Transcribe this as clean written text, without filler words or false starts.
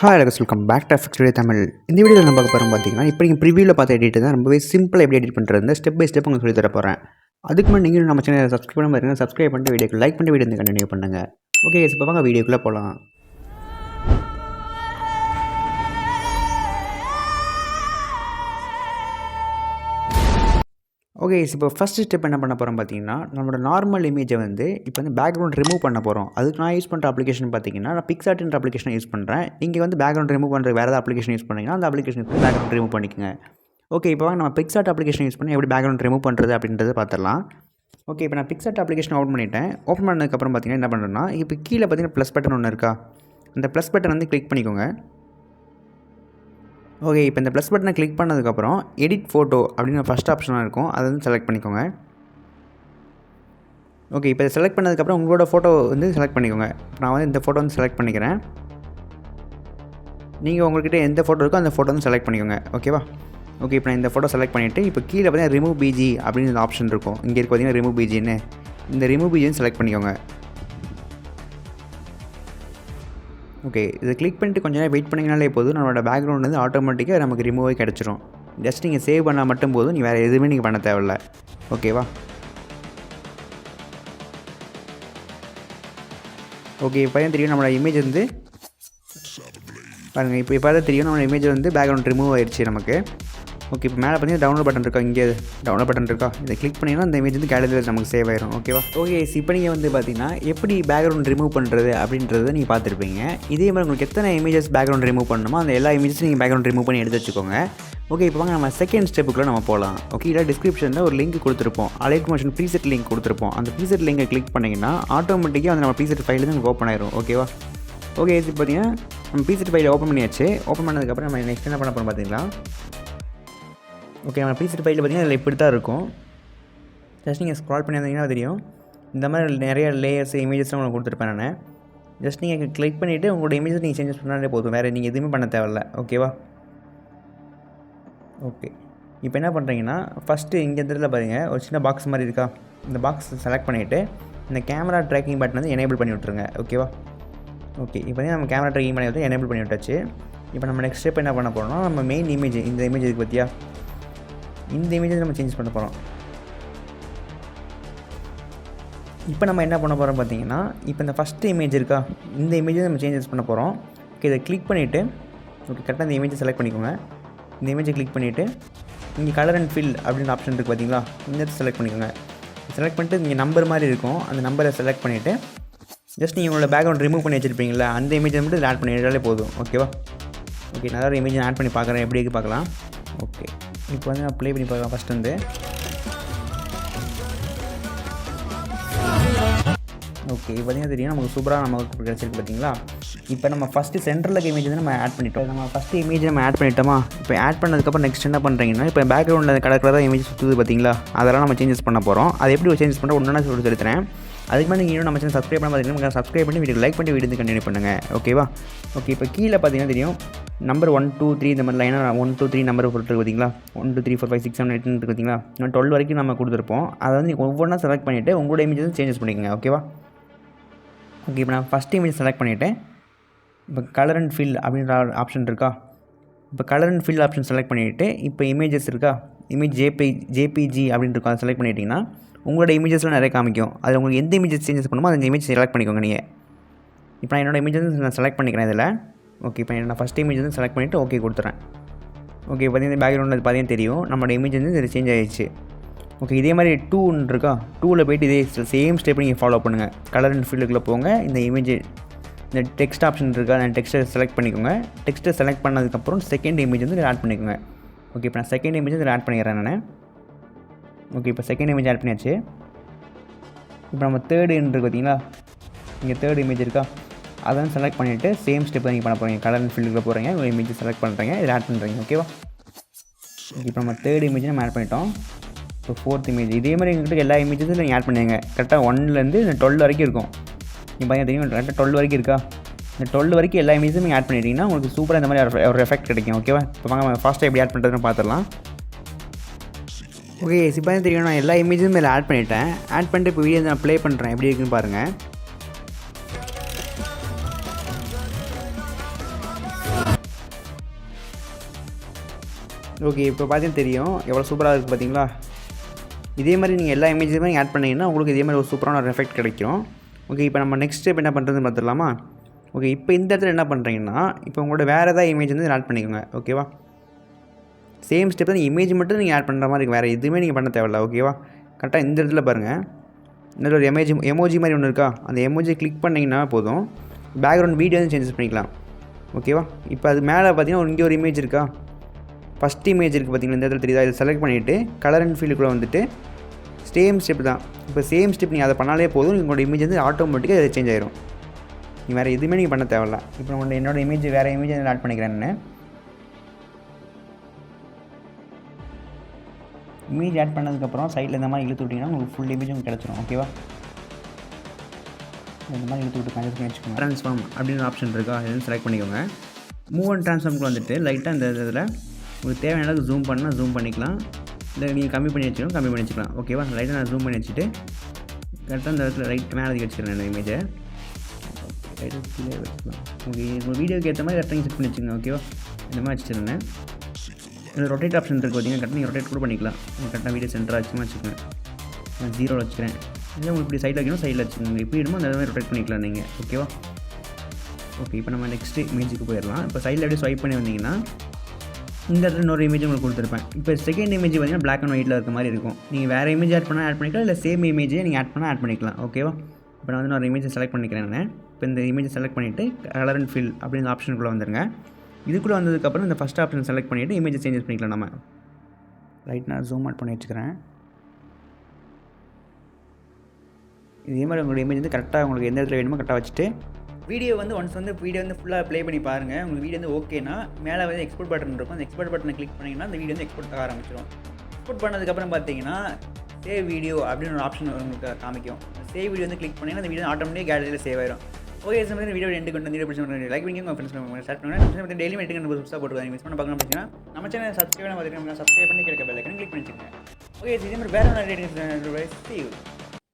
Hi welcome back to effect studio Tamil. இந்த வீடியோவில் நம்ம பார்க்க போகிறோம் பார்த்தீங்கன்னா, இப்போ நீங்கள் ப்ரிவியூவில் பார்த்து எடிட் தான் ரொம்பவே சிம்பிளாக எப்படி எடிட் பண்ணுறது ஸ்டெப் பை ஸ்டெப் உங்களுக்கு சொல்லி தர போகிறேன். அதுக்கு முன்னாடி நீங்களும் நம்ம சேனலை சப்ஸ்கிரைப் பண்ண பாருங்கள். சப்ஸ்கிரைப் பண்ணிட்டு வீடியோக்கு லைக் பண்ணி வீடியோ கண்டினியூ பண்ணுங்கள். ஓகே, இப்போ வாங்க வீடியோக்குள்ளே போகலாம். ஓகே, இப்போ ஃபஸ்ட்டு ஸ்டெப் என்ன பண்ண போகிறோம் பார்த்தீங்கன்னா, நம்மளோட நார்மல் இமேஜை இப்போ பேக்ரவுண்ட் ரிமூவ் பண்ண போகிறோம். அதுக்கு நான் யூஸ் பண்ணுற அப்ளிகேஷன் பார்த்தீங்கன்னா, நான் பிக்சார்ட்ன்ற அப்ளிகேஷன் யூஸ் பண்ணுறேன். நீங்கள் பேக்ரவுண்ட் ரிமூவ் பண்ணுற வேறு ஏதாவது அப்ளிகேஷன் யூஸ் பண்ணிங்கன்னா அந்த அப்ளிகேஷன் பேக்ரவுண்ட் ரிமூவ் பண்ணிக்கோங்க. ஓகே, இப்போ நம்ம பிக்சார்ட் அப்ளிகேஷன் யூஸ் பண்ணி எப்படி பேக்ரவுண்ட் ரிமூவ் பண்ணுறது அப்படின்றத பார்த்துடலாம். ஓகே, இப்போ நான் பிக்சார்ட் அப்ளிகேஷன் ஓப்பன் பண்ணிட்டேன். ஓப்பன் பண்ணதுக்கப்புறம் பார்த்தீங்கன்னா என்ன பண்ணுறேன்னா, இப்போ கீழே பார்த்தீங்கன்னா ப்ளஸ் பட்டன் ஒன்று இருக்கா, அந்த ப்ளஸ் பட்டன் கிளிக் பண்ணிக்கோங்க. ஓகே, இப்போ இந்த ப்ளஸ் பட்டனை கிளிக் பண்ணதுக்கப்புறம் எடிட் ஃபோட்டோ அப்படின்னு ஃபஸ்ட் ஆப்ஷனாக இருக்கும், அதை செலக்ட் பண்ணிக்கோங்க. ஓகே, இப்போ செலக்ட் பண்ணதுக்கப்புறம் உங்களோட ஃபோட்டோ செலக்ட் பண்ணிக்கோங்க. நான் இந்த ஃபோட்டோ செலக்ட் பண்ணிக்கிறேன். நீங்கள் உங்கள்கிட்ட எந்த ஃபோட்டோ இருக்கோ அந்த ஃபோட்டோ செலக்ட் பண்ணிக்கோங்க. ஓகேவா? ஓகே, இப்போ நான் இந்த ஃபோட்டோ செலக்ட் பண்ணிவிட்டு இப்போ கீழே பார்த்தீங்கன்னா ரிமூவ் பிஜி அப்படின்னு ஆப்ஷன் இருக்கும். இங்கே இருக்க பார்த்தீங்கன்னா ரிமூவ் பிஜின்னு, இந்த ரிமூவ் பிஜின்னு செலக்ட் பண்ணிக்கோங்க. ஓகே, இதை கிளிக் பண்ணிட்டு கொஞ்சம் நேரம் வெயிட் பண்ணிங்கனாலே போதும், நம்மளோட பேக்ரவுண்ட் ஆட்டோமேட்டிக்காக நமக்கு ரிமூவே கிடச்சிரும். ஜஸ்ட் நீங்கள் சேவ் பண்ணால் மட்டும் போதும், நீ வேறு எதுவுமே நீங்கள் பண்ண தேவையில்ல. ஓகேவா? ஓகே, இப்போ தான் தெரியும் நம்மளோட இமேஜ் பாருங்கள். இப்போ தான் தெரியும் நம்மளோட இமேஜ் பேக்ரவுண்ட் ரிமூவ் ஆயிடுச்சு நமக்கு. ஓகே, இப்போ மேலே பார்த்தீங்கன்னா டவுன்லோட் பட்டன் இருக்கா, இங்கே டவுன்லோட் பட்டன் இருக்கா, இதை கிளிக் பண்ணிங்கன்னா அந்த இமேஜ் கேலரியில் நமக்கு சேவ் ஆயிரும். ஓகேவா? ஓகே, இப்போ நீங்கள் பார்த்தீங்கன்னா எப்படி பேக்ரவுண்ட் ரிமூவ் பண்ணுறது அப்படின்றத நீங்கள் பார்த்துருப்பீங்க. இதே மாதிரி உங்களுக்கு எத்தனை இமேஜஸ் பேக்ரவுண்ட் ரிமூவ் பண்ணணுமோ அந்த எல்லா இமேஜஸும் நீங்கள் பேக்ரவுண்ட் ரிமூவ் பண்ணி எடுத்து வச்சுக்கோங்க. ஓகே, இப்போ வாங்க நம்ம செகண்ட் ஸ்டெப்புக்குள்ளே நம்ம போகலாம். ஓகே, இல்லை டிஸ்கிரிப்ஷனில் ஒரு லிங்க் கொடுத்துருப்போம், அலைட் மோஷன் ப்ரீசெட் லிங்க் கொடுத்துருப்போம். அந்த ப்ரீசெட் லிங்கை கிளிக் பண்ணிங்கன்னா ஆட்டோமேட்டிக்காக நம்ம ப்ரீசெட் ஃபைல் உங்களுக்கு ஓப்பன் ஆயிரும். ஓகேவா? ஓகே, இது பார்த்தீங்கன்னா நம்ம ப்ரீசெட் ஃபைலை ஓப்பன் பண்ணியாச்சு. ஓப்பன் பண்ணதுக்கப்புறம் நம்ம நெக்ஸ்ட் என்ன பண்ண போகிறோம் பார்த்தீங்களா? ஓகே, நம்ம ப்ரீசெட் ஃபைலில் பார்த்தீங்கன்னா அதில் இப்படி தான் இருக்கும். ஜஸ்ட் நீங்கள் ஸ்க்ரால் பண்ணி வந்தீங்கன்னா தெரியும், இந்த மாதிரி நிறைய லேயர்ஸ் இமேஜஸ்லாம் உங்களுக்கு கொடுத்துருப்பேன் நான். ஜஸ்ட் நீங்கள் கிளிக் பண்ணிவிட்டு உங்களோட இமேஜஸ் நீங்கள் சேஞ்சஸ் பண்ணாலே போதும், வேறு நீங்கள் எதுவுமே பண்ண தேவையில்ல. ஓகேவா? ஓகே, இப்போ என்ன பண்ணுறீங்கன்னா ஃபஸ்ட்டு இங்கே இடத்துல பாருங்கள் ஒரு சின்ன பாக்ஸ் மாதிரி இருக்கா, இந்த பாக்ஸ் செலக்ட் பண்ணிவிட்டு இந்த கேமரா ட்ராக்கிங் பட்டன் எனேபிள் பண்ணி விட்ருங்க. ஓகேவா? ஓகே, இப்போ நம்ம கேமரா ட்ராக்கிங் பண்ணி விட்டு எனேபிள் பண்ணி விட்டாச்சு. இப்போ நம்ம நெக்ஸ்ட் ஸ்டெப் என்ன பண்ண போகிறோம்னா, நம்ம மெயின் இமேஜ் இந்த இமேஜ் இருக்குது பார்த்தியா, இந்த இமேஜை நம்ம சேஞ்ச் பண்ண போகிறோம். இப்போ நம்ம என்ன பண்ண போகிறோம் பார்த்தீங்கன்னா, இப்போ இந்த ஃபஸ்ட்டு இமேஜ் இருக்கா, இந்த இமேஜை நம்ம சேஞ்சஸ் பண்ண போகிறோம். ஓகே, இதை கிளிக் பண்ணிவிட்டு ஓகே கரெக்டாக இந்த இமேஜை செலக்ட் பண்ணிக்கோங்க. இந்த இமேஜை கிளிக் பண்ணிவிட்டு இங்கே கலர் அண்ட் ஃபில் அப்படின்னு ஆப்ஷன் இருக்குது பார்த்தீங்களா, இந்த செலக்ட் பண்ணிக்கோங்க. செலக்ட் பண்ணிட்டு இங்கே நம்பர் மாதிரி இருக்கும், அந்த நம்பரை செலக்ட் பண்ணிவிட்டு ஜஸ்ட் நீங்கள் உங்களோட பேக்ரவுண்ட் ரிமூவ் பண்ணி வச்சுருப்பீங்களா, அந்த இமேஜை மட்டும் ஆட் பண்ணிட்டாலே போதும். ஓகேவா? ஓகே, நான் ஒரு இமேஜை ஆட் பண்ணி பார்க்குறேன், எப்படி இருக்குது பார்க்கலாம். ஓகே, இப்போ நான் ப்ளே பண்ணி பார்க்கலாம். ஃபஸ்ட்டு ஓகே, இப்போ பார்த்தீங்கன்னா தெரியும் நமக்கு சூப்பராக நமக்கு கிடச்சிருக்கு பார்த்தீங்களா. இப்போ நம்ம ஃபஸ்ட்டு சென்டரில் இமேஜ் நம்ம ஆட் பண்ணிட்டோம். நம்ம ஃபஸ்ட்டு இமேஜ் நம்ம ஆட் பண்ணிட்டோமா. இப்போ ஆட் பண்ணதுக்கப்புறம் நெக்ஸ்ட் என்ன பண்ணுறீங்கன்னா, இப்போ பேக்ரவுண்டில் கலர் இமேஜ் சுற்றுது பார்த்தீங்களா, அதெல்லாம் நம்ம சேஞ்சஸ் பண்ண போகிறோம். அது எப்படி சேஞ்சஸ் பண்ணுறோம் ஒன்றா சொல்லித்தரேன். அதுக்கு மாதிரி நீங்கள் நம்ம சேனல் சப்ஸ்கிரைப் பண்ண பார்த்தீங்கன்னா சப்ஸ்கிரைப் பண்ணி வீடியோ லைக் பண்ணி வீடியோ கண்டினியூ பண்ணுங்கள். ஓகேவா? ஓகே, இப்போ கீழே பார்த்தீங்கன்னா தெரியும் நம்பர் 1 2 3 இந்த மாதிரி லைனாக 1 2 3 நம்பர் போட்டு பார்த்தீங்களா, 1 2 3 4 5 6 7 8 இருக்குது பார்த்தீங்களா, 12 வரைக்கும் நம்ம கொடுத்துருப்போம். அதை நீங்கள் ஒவ்வொன்றா செலக்ட் பண்ணிவிட்டு உங்களோட இமேஜஸ் சேஞ்சஸ் பண்ணிக்கோங்க. ஓகேவா? ஓகே, இப்போ நான் ஃபஸ்ட் இமேஜ் செலக்ட் பண்ணிவிட்டேன். இப்போ கலர் அண்ட் ஃபில் அப்படின்ற ஆப்ஷன் இருக்கா, இப்போ colour and fill option select பண்ணிவிட்டு இப்போ இமேஜஸ் இருக்கா, இமேஜ் ஜேபிஜி அப்படின்னு இருக்கும், அதை செலக்ட் பண்ணிட்டீங்கன்னா உங்களோட இமேஜஸ்லாம் நிறைய காமிக்கும். அதில் உங்களுக்கு எந்த இமேஜஸ் சேஞ்சஸ் பண்ணுமோ அந்த இமேஜ் செலக்ட் பண்ணிக்கோங்க நீங்கள். இப்போ நான் என்னோடய இமேஜஸ் நான் செலக்ட் பண்ணிக்கிறேன் இதில். ஓகே, இப்போ நான் ஃபஸ்ட் இமேஜ் செலக்ட் பண்ணிவிட்டு ஓகே கொடுத்துறேன். ஓகே, பார்த்தீங்கன்னா பேக்ரவுண்டில் பார்த்தீங்கன்னா தெரியும் நம்மளோட இமேஜ் இதில் சேஞ்ச் ஆகிடுச்சு. ஓகே, இதே மாதிரி 2 இருக்கா, 2ல் போய்ட்டு இதே சேம் ஸ்டெப் நீங்கள் ஃபாலோ பண்ணுங்கள். கலர் அண்ட் ஃபீல்டுக்குள்ளே போங்க, இந்த இமேஜ் இந்த டெக்ஸ்ட் ஆப்ஷன் இருக்கா, அந்த டெக்ஸ்ட்டை செலக்ட் பண்ணிக்கோங்க. டெக்ஸ்ட்டை செலக்ட் பண்ணதுக்கப்புறம் செகண்ட் இமேஜ் இதில் ஆட் பண்ணிக்கோங்க. ஓகே, இப்போ நான் செகண்ட் இமேஜ் இதில் ஆட் பண்ணிக்கிறேன் நான். ஓகே, இப்போ செகண்ட் இமேஜ் ஆட் பண்ணியாச்சு. இப்போ நம்ம தேர்டு இருக்குது பார்த்தீங்களா, இங்கே தேர்ட் இமேஜ் இருக்கா, அதான் செலக்ட் பண்ணிவிட்டு சேம் ஸ்டெப் நீங்கள் பண்ண போகிறீங்க. கலர் அண்ட் ஃபீல்டுக்குள்ளே போகிறீங்க, உங்கள் இமேஜ் செலக்ட் பண்ணுறீங்க, இதில் ஆட் பண்ணுறீங்க. ஓகேவா? இப்போ நம்ம தேர்ட் இமேஜ் நம்ம ஆட் பண்ணிட்டோம். இப்போ ஃபோர்த் இமேஜ் இதே மாதிரி எங்கள்கிட்ட எல்லா இமேஜஸும் நீங்கள் ஆட் பண்ணுங்க. கரெக்டாக 1லேருந்து 12 வரைக்கும் இருக்கும். நீங்கள் பார்த்தீங்கன்னா தெரியும் கரெக்டாக 12 வரைக்கும் இருக்கா, இந்த 12 வரைக்கும் எல்லா இமேஜும் நீங்கள் ஆட் பண்ணிட்டீங்கன்னா உங்களுக்கு சூப்பராக இந்த மாதிரி ஒரு எஃபெக்ட் கிடைக்கும். ஓகேவா? இப்போ வாங்க ஃபாஸ்ட்டாக எப்படி ஆட் பண்ணுறதுன்னு பார்த்துடலாம். ஓகே, இப்போ தெரியும் நான் எல்லா இமேஜும் இதில் ஆட் பண்ணிட்டேன். ஆட் பண்ணிட்டு இப்போ வீடியோ நான் ப்ளே பண்ணுறேன், எப்படி இருக்குன்னு பாருங்கள். ஓகே, இப்போ பார்த்தீங்கன்னா தெரியும் எவ்வளோ சூப்பராக இருக்குது பார்த்தீங்களா? இதே மாதிரி நீங்கள் எல்லா இமேஜுமே ஆட் பண்ணிங்கன்னா உங்களுக்கு இதே மாதிரி ஒரு சூப்பரான ஒரு எஃபெக்ட் கிடைக்கும். ஓகே, இப்போ நம்ம நெக்ஸ்ட் ஸ்டெப் என்ன பண்ணுறதுன்னு பார்த்துடலாமா? ஓகே, இப்போ இந்த இடத்துல என்ன பண்ணுறீங்கன்னா, இப்போ உங்களோட வேறு ஏதாவது இமேஜ் வந்து ஆட் பண்ணிக்கோங்க. ஓகேவா? சேம் ஸ்டெப் தான், இமேஜ் மட்டும் நீங்கள் ஆட் பண்ணுற மாதிரி இருக்குது, வேறு எதுவுமே நீங்கள் பண்ண தேவையில்ல. ஓகேவா? கரெக்டாக இந்த இடத்துல பாருங்கள், இந்த ஒரு எமோஜி மாதிரி ஒன்று இருக்கா? அந்த எமோஜியை கிளிக் பண்ணிங்கன்னா போதும், பேக்ரவுண்ட் வீடியோ வந்து சேஞ்சஸ் பண்ணிக்கலாம். ஓகேவா? இப்போ அது மேலே பார்த்தீங்கன்னா இங்கே ஒரு இமேஜ் இருக்கா? ஃபஸ்ட் இமேஜ் இருக்குது பார்த்தீங்கன்னா, இந்த இடத்துல தெரியுதா? இதை செலக்ட் பண்ணிவிட்டு கலர் அண்ட் ஃபீல்டுக்குள்ளே வந்துட்டு சேம் ஸ்டெப் தான். இப்போ சேம் ஸ்டெப் நீங்கள் அதை பண்ணாலே போதும், உங்களோட இமேஜ் வந்து ஆட்டோமேட்டிக்காக அது சேஞ்ச் ஆயிரும். நீங்கள் வேறு எதுவுமே நீங்கள் பண்ண தேவையில்ல. இப்போ நான் என்னோடய இமேஜ் வேறு இமேஜ் ஆட் பண்ணிக்கிறேன்னு இமேஜ் ஆட் பண்ணதுக்கப்புறம் சைடில் இந்த மாதிரி இழுத்து விட்டிங்கன்னா உங்களுக்கு ஃபுல் இமேஜ் உங்களுக்கு கிடச்சிரும். ஓகேவா? இந்த மாதிரி இழுத்து விட்டு கன்வெர்ட் பண்ணி வச்சுக்கோங்க. ட்ரான்ஸ்ஃபார்ம் அப்படின்னு ஆப்ஷன் இருக்கா? இது செலக்ட் பண்ணிக்கோங்க. மூவ் அண்ட் ட்ரான்ஸ்ஃபார்முக்கு வந்துட்டு லைட்டாக இந்த இதில் உங்களுக்கு தேவையான அளவுக்கு ஜூம் பண்ணால் ஜூம் பண்ணிக்கலாம், இல்லை நீங்கள் கம்மி பண்ணி வச்சுக்கலாம். ஓகேவா? லைட்டாக நான் ஜூம் பண்ணி வச்சுட்டு கரெக்டாக இந்த இடத்துல ரைட் மேலே வச்சுக்கிறேன் இந்த இமேஜை. ரைட்டு கீழே வச்சுக்கலாம். உங்கள் வீடியோக்கு ஏற்ற மாதிரி கரெக்டாக செட் பண்ணி வச்சுக்கோங்க. ஓகேவா? இந்த மாதிரி வச்சுருந்தேன். இதில் ரொட்டேட் ஆப்ஷன் இருக்குது பார்த்தீங்கன்னா, கரெக்டாக நீங்கள் ரொட்டேட் கூட பண்ணிக்கலாம். கரெக்டாக வீடியோ சென்டராக வச்சுக்கோங்க. நான் 0 வச்சுக்கிறேன். இல்லை உங்களுக்கு இப்படி சைடில் வைக்கணும், சைடில் வச்சுக்கோங்க. எப்படி வேணுமோ அந்த மாதிரி ரொட்டேட் பண்ணிக்கலாம் நீங்கள். ஓகேவா? ஓகே, இப்போ நம்ம நெக்ஸ்ட்டு இமேஜுக்கு போயிடலாம். இப்போ சைடில் அப்படியே ஸ்வைப் பண்ணி வந்தீங்கன்னா இந்த இடத்துல இன்னொரு இமேஜ் உங்களுக்கு கொடுத்துருப்பேன். இப்போ செகண்ட் இமேஜ் பார்த்தீங்கன்னா பிளாக் அண்ட் ஒயிட்டில் இருக்க மாதிரி இருக்கும். நீங்கள் வேறு இமேஜ் ஆட் பண்ணிக்கலாம், இல்லை சேம் இமேஜே நீங்கள் ஆட் பண்ணிக்கலாம். ஓகேவா? இப்போ நான் வந்து ஒரு இமேஜை செலக்ட் பண்ணிக்கிறேன். இப்போ இந்த இமேஜை செலக்ட் பண்ணிவிட்டு கலர் அண்ட் ஃபில் அப்படின்னு ஆப்ஷனுக்குள்ளே வந்துருங்க. இதுக்குள்ளே வந்ததுக்கப்புறம் இந்த ஃபஸ்ட் ஆப்ஷன் செலக்ட் பண்ணிவிட்டு இமேஜை சேஞ்சஸ் பண்ணிக்கலாம். நம்ம ரைட் நான் ஜூம் அவுட் பண்ணி வச்சுக்கிறேன். இதே மாதிரி உங்களோட இமேஜ் வந்து கரெக்டாக உங்களுக்கு எந்த இடத்துல வேணுமோ கரெக்டாக வச்சுட்டு வீடியோ வந்து வீடியோ வந்து ஃபுல்லாக ப்ளே பண்ணி பாருங்கள். உங்களுக்கு வீடியோ வந்து ஓகேனா மேலே வந்து எக்ஸ்போர்ட் பட்டன் இருக்கும். அந்த எக்ஸ்போர்ட் பட்டனை கிளிக் பண்ணிங்கன்னா அந்த வீடியோ வந்து எக்ஸ்போர்ட் ஆக ஆரம்பிச்சிடும். எக்ஸ்போர்ட் பண்ணதுக்கப்புறம் பார்த்தீங்கன்னா சேவ் வீடியோ அப்படின்னு ஒரு ஆப்ஷன் உங்களுக்கு காமிக்கும். சேவ் வீடியோ வந்து கிளிக் பண்ணிங்கன்னா அந்த வீடியோ ஆட்டோமேட்டிக் கேலரியில் சேவ் ஆயிடும். ஓகே, இந்த மாதிரி வீடியோ எண்டு கொண்டு வீடியோ பிடிச்சி லைக் பண்ணி உங்கள் ஃப்ரெண்ட்ஸ் ஸ்டார்ட் பண்ணுங்கள். டெய்லி மீட்டிங் புதுசாக போட்டுருவாங்க. மிஸ் பண்ண பார்க்கணும் அப்படின்னா நம்ம சேனல் சப்ஸ்கிரைப் பண்ணி கிளிக் பண்ணி வச்சுக்கோங்க. ஓகே, இதே மாதிரி வேறு ஒரு